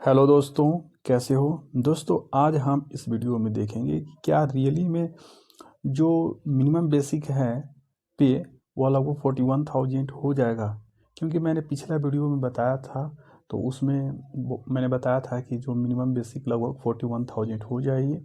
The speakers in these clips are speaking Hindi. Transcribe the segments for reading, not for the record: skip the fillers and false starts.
हेलो दोस्तों, कैसे हो। दोस्तों, आज हम इस वीडियो में देखेंगे कि क्या रियली में जो मिनिमम बेसिक है पे वो लगभग 41,000 हो जाएगा। क्योंकि मैंने पिछला वीडियो में बताया था, तो उसमें मैंने बताया था कि जो मिनिमम बेसिक लगभग 41,000 हो जाएगी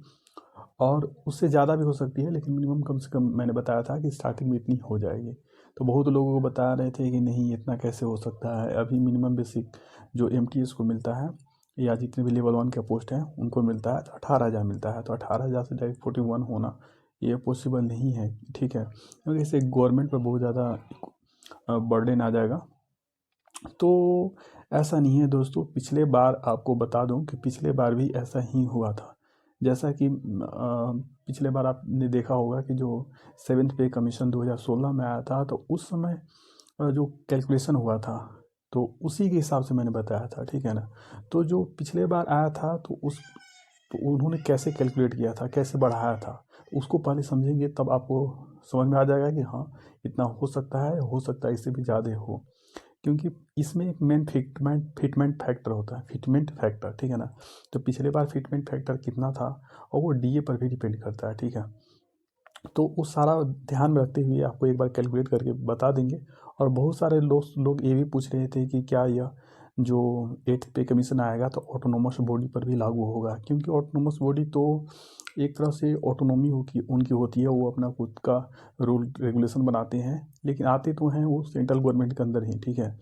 और उससे ज़्यादा भी हो सकती है, लेकिन मिनिमम कम से कम मैंने बताया था कि स्टार्टिंग में इतनी हो जाएगी। तो बहुत लोगों को बता रहे थे कि नहीं, इतना कैसे हो सकता है। अभी मिनिमम बेसिक जो एमटीएस को मिलता है या जितने भी लेवल 1 के पोस्ट हैं उनको मिलता है तो 18,000 मिलता है। तो 18,000 से डायरेक्ट 41 होना ये पॉसिबल नहीं है, ठीक है, क्योंकि इससे गवर्नमेंट पर बहुत ज़्यादा बर्डन आ जाएगा। तो ऐसा नहीं है दोस्तों, पिछले बार आपको बता दूं कि पिछले बार भी ऐसा ही हुआ था। जैसा कि पिछले बार आपने देखा होगा कि जो सेवेंथ पे कमीशन 2016 में आया था, तो उस समय जो कैलकुलेशन हुआ था तो उसी के हिसाब से मैंने बताया था, ठीक है ना। तो जो पिछले बार आया था तो उन्होंने कैसे कैलकुलेट किया था, कैसे बढ़ाया था, उसको पहले समझेंगे तब आपको समझ में आ जाएगा कि हाँ, इतना हो सकता है इससे भी ज़्यादा हो। क्योंकि इसमें एक मेन फिटमेंट फैक्टर होता है, फिटमेंट फैक्टर, ठीक है ना। तो पिछले बार फिटमेंट फैक्टर कितना था और वो डीए पर भी डिपेंड करता है, ठीक है। तो वो सारा ध्यान में रखते हुए आपको एक बार कैलकुलेट करके बता देंगे। और बहुत सारे लोग ये भी पूछ रहे थे कि क्या यह जो 8th पे कमीशन आएगा तो ऑटोनोमस बॉडी पर भी लागू होगा। क्योंकि ऑटोनोमस बॉडी तो एक तरह से ऑटोनॉमी उनकी होती है, वो अपना खुद का रूल रेगुलेशन बनाते हैं, लेकिन आते तो हैं वो सेंट्रल गवर्नमेंट के अंदर ही, ठीक है।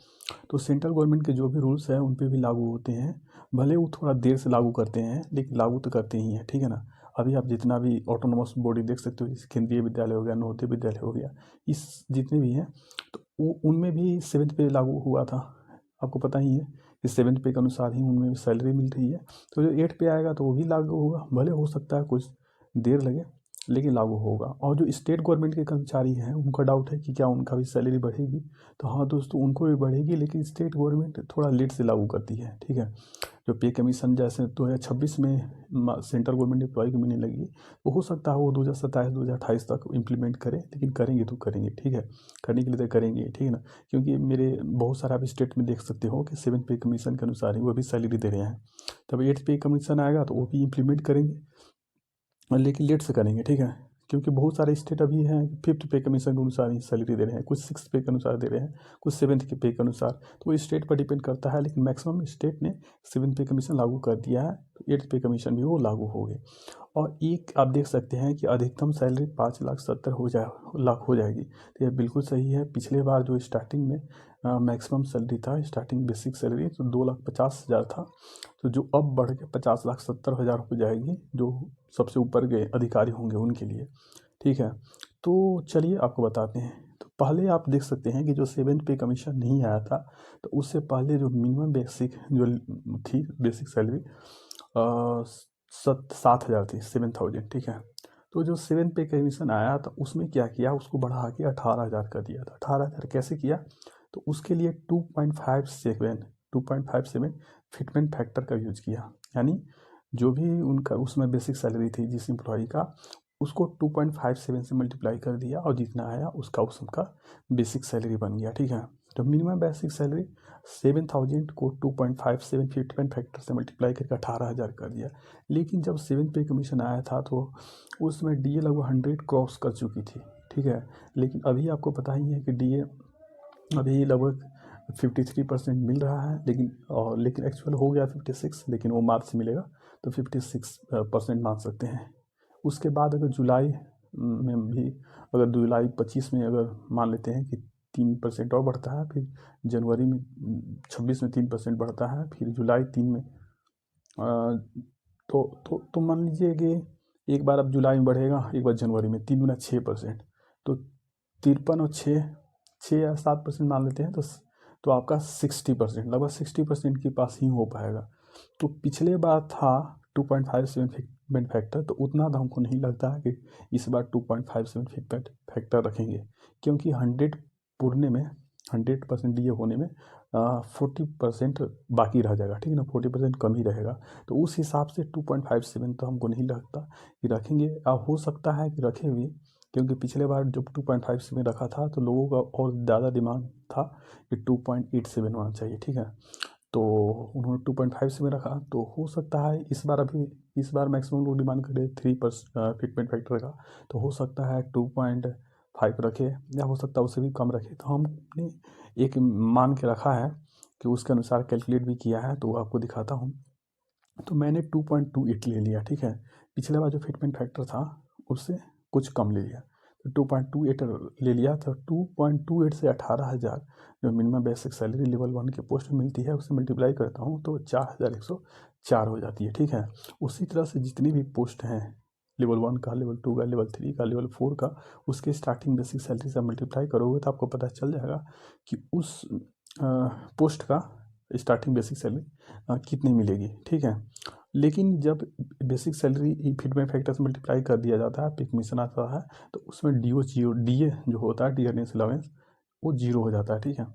तो सेंट्रल गवर्नमेंट के जो भी रूल्स हैं उन पे भी लागू होते हैं। भले वो थोड़ा देर से लागू करते हैं, लेकिन लागू तो करते ही हैं, ठीक है ना। अभी आप जितना भी ऑटोनोमस बॉडी देख सकते हो, जैसे केंद्रीय विद्यालय हो गया, नवोदय विद्यालय हो गया, इस जितने भी हैं तो वो उनमें भी सेवेंथ पे लागू हुआ था। आपको पता ही है कि सेवेंथ पे के अनुसार ही उनमें भी सैलरी मिल रही है। तो जो 8 पे आएगा तो वो भी लागू होगा, भले हो सकता है कुछ देर लगे, लेकिन लागू होगा। और जो स्टेट गवर्नमेंट के कर्मचारी हैं उनका डाउट है कि क्या उनका भी सैलरी बढ़ेगी। तो हाँ दोस्तों, उनको भी बढ़ेगी, लेकिन स्टेट गवर्नमेंट थोड़ा लेट से लागू करती है, ठीक है। जो पे कमीशन जैसे 2026 में सेंट्रल गवर्नमेंट एम्प्लॉय को मिलने लगी, तो हो सकता है वो 2027 2028 तक इम्प्लीमेंट करें, लेकिन करेंगे तो करेंगे, ठीक है। करने के लिए तो करेंगे, ठीक है ना। क्योंकि मेरे बहुत सारे आप स्टेट में देख सकते हो कि 7th पे कमीशन के अनुसार ही वो भी सैलरी दे रहे हैं। तब 8th पे कमीशन आएगा तो वो भी इम्प्लीमेंट करेंगे, लेकिन लेट से करेंगे, ठीक है। क्योंकि बहुत सारे स्टेट अभी हैं 5th पे कमीशन के अनुसार ही सैलरी दे रहे हैं, कुछ 6th पे के अनुसार दे रहे हैं, कुछ 7th के पे के अनुसार। तो वो स्टेट पर डिपेंड करता है, लेकिन मैक्सिमम स्टेट ने 7th पे कमीशन लागू कर दिया है, तो 8th पे कमीशन भी वो लागू हो गए। और एक आप देख सकते हैं कि अधिकतम सैलरी 5,70,000 लाख हो जाएगी। तो यह बिल्कुल सही है। पिछले बार जो स्टार्टिंग में मैक्सिमम सैलरी था, स्टार्टिंग बेसिक सैलरी तो 2,50,000 था, तो जो अब बढ़ के 50,70,000 हो जाएगी, जो सबसे ऊपर के अधिकारी होंगे उनके लिए, ठीक है। तो चलिए आपको बताते हैं। तो पहले आप देख सकते हैं कि जो 7th पे कमीशन नहीं आया था, तो उससे पहले जो मिनिमम बेसिक जो थी बेसिक सैलरी 7,000 थी, 7,000, ठीक है। तो जो 7th पे कमीशन आया तो उसमें क्या किया, उसको बढ़ा के 18,000 कर दिया था। 18,000 कैसे किया, तो उसके लिए 2.57 फिटमेंट फैक्टर का यूज किया। यानी जो भी उनका उसमें बेसिक सैलरी थी जिस एम्प्लॉय का, उसको 2.57 से मल्टीप्लाई कर दिया और जितना आया उसका उसका बेसिक सैलरी बन गया, ठीक है। तो मिनिमम बेसिक सैलरी 7,000 को 2.57 फिटमेंट फैक्टर से मल्टीप्लाई करके 18,000 कर दिया। लेकिन जब 7th पे कमीशन आया था तो उसमें डीए लगभग 100 क्रॉस कर चुकी थी, ठीक है। लेकिन अभी आपको पता ही है कि डीए अभी लगभग 53% मिल रहा है, लेकिन एक्चुअल हो गया 56, लेकिन वो मार्च से मिलेगा तो 56% मान सकते हैं। उसके बाद अगर जुलाई में भी, अगर जुलाई 25 में अगर मान लेते हैं कि 3% और बढ़ता है, फिर जनवरी में 26 में 3% बढ़ता है, फिर जुलाई 3 में तो मान लीजिए कि एक बार अब जुलाई में बढ़ेगा, एक बार जनवरी में, 3 गुना 6%, तो 53 और 6 या 7% मान लेते हैं, तो आपका 60%, लगभग 60% के पास ही हो पाएगा। तो पिछले बार था 2.57 फिटमेंट फैक्टर, तो उतना तो हमको नहीं लगता है कि इस बार 2.57 फिटमेंट फैक्टर रखेंगे। क्योंकि 100 पुरने में, 100% डीए होने में 40% बाकी रह जाएगा, ठीक है ना। 40% कम ही रहेगा। तो उस हिसाब से 2.57 तो हमको नहीं लगता कि रखेंगे। अब हो सकता है कि रखें भी, क्योंकि पिछले बार जब 2.57 रखा था तो लोगों का और ज़्यादा डिमांड था कि 2.87 होना चाहिए, ठीक है। तो उन्होंने 2.5 से में रखा। तो हो सकता है इस बार मैक्सिमम लोग डिमांड करे 3% फिटमेंट फैक्टर का, तो हो सकता है 2.5 रखे, या हो सकता है उससे भी कम रखे। तो हमने एक मान के रखा है कि उसके अनुसार कैलकुलेट भी किया है, तो आपको दिखाता हूँ। तो मैंने 2.28 ले लिया, ठीक है। पिछले बार जो फिटमेंट फैक्टर था उससे कुछ कम ले लिया, तो 2.28 ले लिया। तो 2.28 से 18,000 जो मिनिमम बेसिक सैलरी लेवल 1 के पोस्ट में मिलती है उससे मल्टीप्लाई करता हूँ तो 4,104 हो जाती है, ठीक है। उसी तरह से जितनी भी पोस्ट हैं लेवल 1 का, लेवल 2 का, लेवल 3 का, लेवल 4 का, उसके स्टार्टिंग बेसिक सैलरी से मल्टीप्लाई करोगे तो आपको पता चल जाएगा कि उस पोस्ट का स्टार्टिंग बेसिक सैलरी कितनी मिलेगी, ठीक है। लेकिन जब बेसिक सैलरी फिटमेंट फैक्टर से मल्टीप्लाई कर दिया जाता है, पे कमीशन आता है, तो उसमें डीए जो होता है, डियरनेस अलाउंस, वो 0 हो जाता है, ठीक है।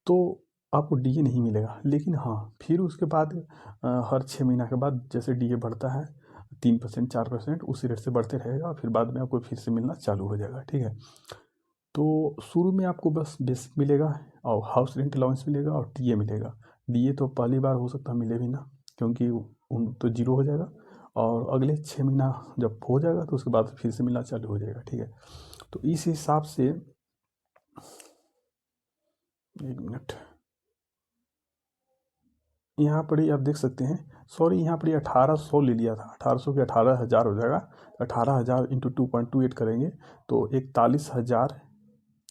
तो आपको डीए नहीं मिलेगा। लेकिन हाँ, फिर उसके बाद हर 6 महीना के बाद जैसे डीए बढ़ता है 3%, 4% उसी रेट से बढ़ते रहेगा, फिर बाद में आपको फिर से मिलना चालू हो जाएगा, ठीक है। तो शुरू में आपको बस बेसिक मिलेगा और हाउस रेंट अलाउंस मिलेगा और डीए मिलेगा। डीए तो पहली बार हो सकता है मिले भी ना, क्योंकि उन तो 0 हो जाएगा, और अगले 6 महीना जब हो जाएगा तो उसके बाद फिर से मिलना चालू हो जाएगा, ठीक है। तो इस हिसाब से 1 मिनट, यहाँ पर ही आप देख सकते हैं, सॉरी यहाँ पर ही 1800 ले लिया था, 1800 के 18,000 हो जाएगा। 18,000 इंटू 2.28 करेंगे तो 41,000,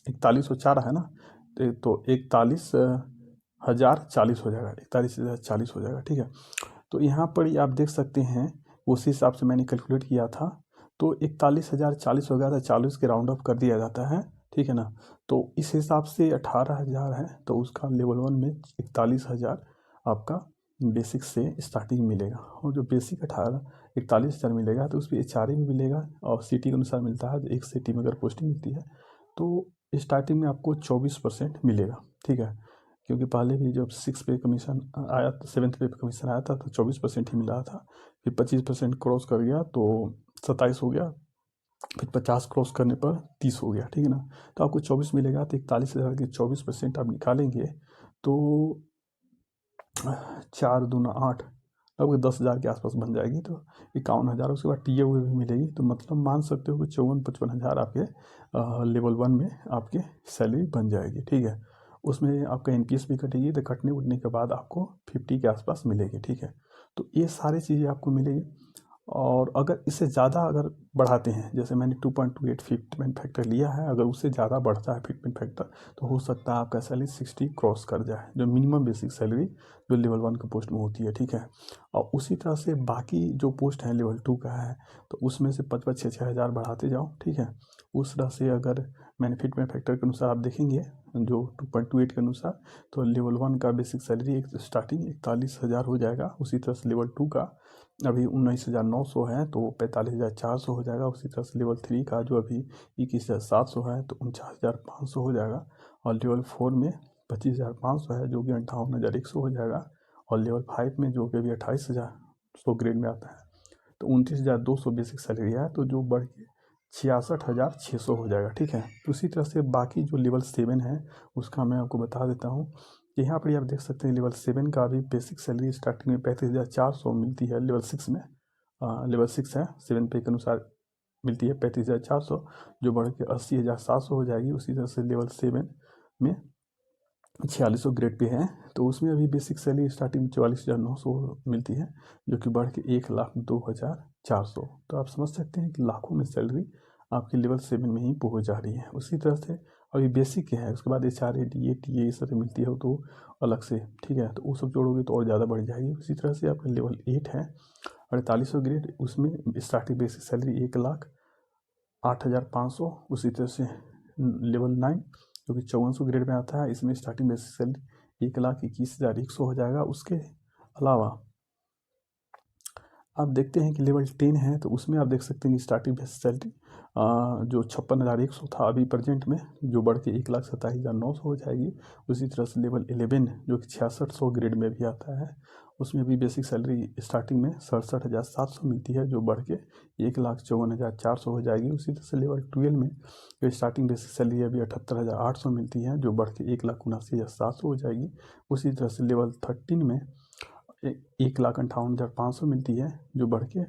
4104 है ना, तो 41,040 हो जाएगा, 41,040 हो जाएगा, ठीक है। तो यहाँ पर ही आप देख सकते हैं, उसी हिसाब से मैंने कैलकुलेट किया था, तो 41,040 हो गया था। 40 के राउंड ऑफ कर दिया जाता है, ठीक है ना। तो इस हिसाब से 18,000 है, तो उसका लेवल 1 में 41,000 आपका बेसिक से स्टार्टिंग मिलेगा। और जो बेसिक 41,000 मिलेगा तो उस पर एचआरए भी मिलेगा, और सिटी के अनुसार मिलता है। एक सिटी में अगर पोस्टिंग मिलती है तो स्टार्टिंग में आपको 24% मिलेगा, ठीक है। क्योंकि पहले भी जब 6 पे कमीशन आया, तो 7th पे कमीशन आया था तो 24% ही मिला था। फिर 25% क्रॉस कर गया तो 27 हो गया, फिर 50 क्रॉस करने पर 30 हो गया, ठीक है ना। तो आपको 24 मिलेगा। तो 41,000 के 24% आप निकालेंगे तो 4 दूना 8, लगभग 10,000 के आसपास बन जाएगी। तो 51,000 उसके बाद टीए हुए भी मिलेगी। तो मतलब मान सकते हो कि 54-55,000 आपके लेवल 1 में आपके सैलरी बन जाएगी, ठीक है। उसमें आपका एनपीएस भी कटेगी, तो कटने उठने के बाद आपको 50 के आसपास मिलेगी, ठीक है। तो ये सारी चीज़ें आपको मिलेगी। और अगर इससे ज़्यादा अगर बढ़ाते हैं, जैसे मैंने 2.28 फिटमेंट फैक्टर लिया है, अगर उससे ज़्यादा बढ़ता है फिटमेंट फैक्टर, तो हो सकता है आपका सैलरी 60 क्रॉस कर जाए, जो मिनिमम बेसिक सैलरी जो लेवल 1 के पोस्ट में होती है, ठीक है। और उसी तरह से बाकी जो पोस्ट है लेवल 2 का है, तो उसमें से 5-5, 6-6 हज़ार बढ़ाते जाओ, ठीक है। उस तरह से अगर मैंने फिटमेंट फैक्टर के अनुसार आप देखेंगे जो 2.28 के अनुसार, तो लेवल 1 का बेसिक सैलरी एक स्टार्टिंग 41,000 हो जाएगा। उसी तरह से लेवल 2 का अभी 19,900 है तो 45,400 हो जाएगा। उसी तरह से लेवल 3 का जो अभी 21,700 है तो 49,500 हो जाएगा। और लेवल 4 में 25,500 है जो कि 58,100 हो जाएगा। और लेवल 5 में जो कि अभी 28,100 ग्रेड में आता है तो 29,200 बेसिक सैलरी है, तो जो बढ़ के 66,600 हो जाएगा, ठीक है। तो उसी तरह से बाकी जो लेवल 7 है उसका मैं आपको बता देता हूँ। यहाँ पर आप देख सकते हैं लेवल 7 का भी बेसिक सैलरी स्टार्टिंग में 35,400 मिलती है लेवल 6 में। लेवल 6 है, 7 पे के अनुसार मिलती है 35,400, जो बढ़ के 80,700 हो जाएगी। उसी तरह से लेवल 7 में 4600 ग्रेड पे है, तो उसमें अभी बेसिक सैलरी स्टार्टिंग 44,900 मिलती है, जो कि बढ़ के 1,02,400। तो आप समझ सकते हैं कि लाखों में सैलरी आपकी लेवल 7 में ही पहुँच जा रही है। उसी तरह से अभी बेसिक है, उसके बाद एचआरए, डीए, टीए ये सब मिलती है तो अलग से, ठीक है। तो वो सब जोड़ोगे तो और ज़्यादा बढ़ जाएगी। उसी तरह से आपका लेवल 8 है 4800 ग्रेड, उसमें स्टार्टिंग बेसिक सैलरी 1,08,500। उसी तरह से लेवल 9 जो कि 5400 ग्रेड में आता है, इसमें स्टार्टिंग बेसिक सैलरी 1,21,100 हो जाएगा। उसके अलावा आप देखते हैं कि लेवल 10 है, तो उसमें आप देख सकते हैं कि स्टार्टिंग बेसिक सैलरी जो 56,100 था अभी प्रेजेंट में, जो बढ़ के 1,27,900 हो जाएगी। उसी तरह से लेवल 11 जो कि 6600 ग्रेड में भी आता है, उसमें भी बेसिक सैलरी स्टार्टिंग में 67,700 मिलती है, जो बढ़ के 1,54,400 हो जाएगी। उसी तरह से लेवल 12 में जो स्टार्टिंग बेसिक सैलरी अभी 78,800 मिलती है, जो बढ़ के 1,79,700 हो जाएगी। उसी तरह से लेवल 13 में 1,58,500 मिलती है, जो बढ़ के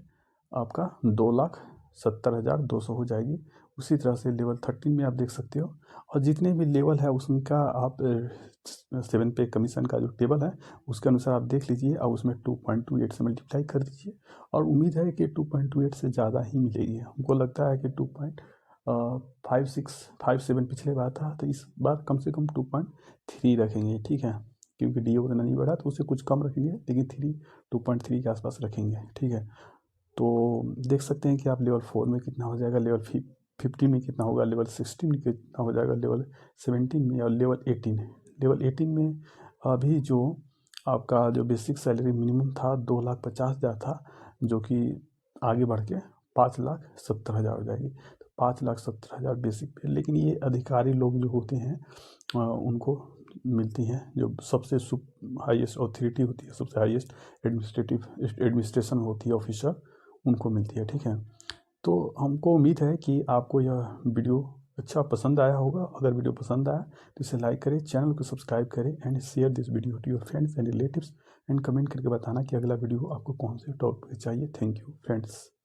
आपका 2,70,200 हो जाएगी। उसी तरह से लेवल 13 में आप देख सकते हो, और जितने भी लेवल है उसका आप 7 पे कमीशन का जो टेबल है उसके अनुसार आप देख लीजिए, और उसमें 2.28 से मल्टीप्लाई कर दीजिए, और उम्मीद है कि 2.28 से ज़्यादा ही मिलेगी। हमको लगता है कि 2.57 पिछले बार था, तो इस बार कम से कम 2.3 रखेंगे, ठीक है, क्योंकि डी उतना नहीं बढ़ा तो उसे कुछ कम रखेंगे, लेकिन 2.3 के आसपास रखेंगे, ठीक है। तो देख सकते हैं कि आप लेवल 4 में कितना हो जाएगा, लेवल 15 में कितना होगा, लेवल 16 में कितना हो जाएगा, लेवल 17 में, और लेवल 18 में अभी जो आपका जो बेसिक सैलरी मिनिमम था 2,50,000 था, जो कि आगे बढ़ के 5,70,000 हो जाएगी। तो 5,70,000 बेसिक पे, लेकिन ये अधिकारी लोग जो होते हैं उनको मिलती हैं, जो सबसे हाईएस्ट अथॉरिटी होती है, सबसे हाईएस्ट एडमिनिस्ट्रेशन होती है ऑफिसर, उनको मिलती है, ठीक है। तो हमको उम्मीद है कि आपको यह वीडियो अच्छा पसंद आया होगा। अगर वीडियो पसंद आया तो इसे लाइक करें, चैनल को सब्सक्राइब करें, and share this video to your friends and relatives, and comment करके बताना कि अगला वीडियो आपको कौन से टॉपिक पे चाहिए। Thank you friends.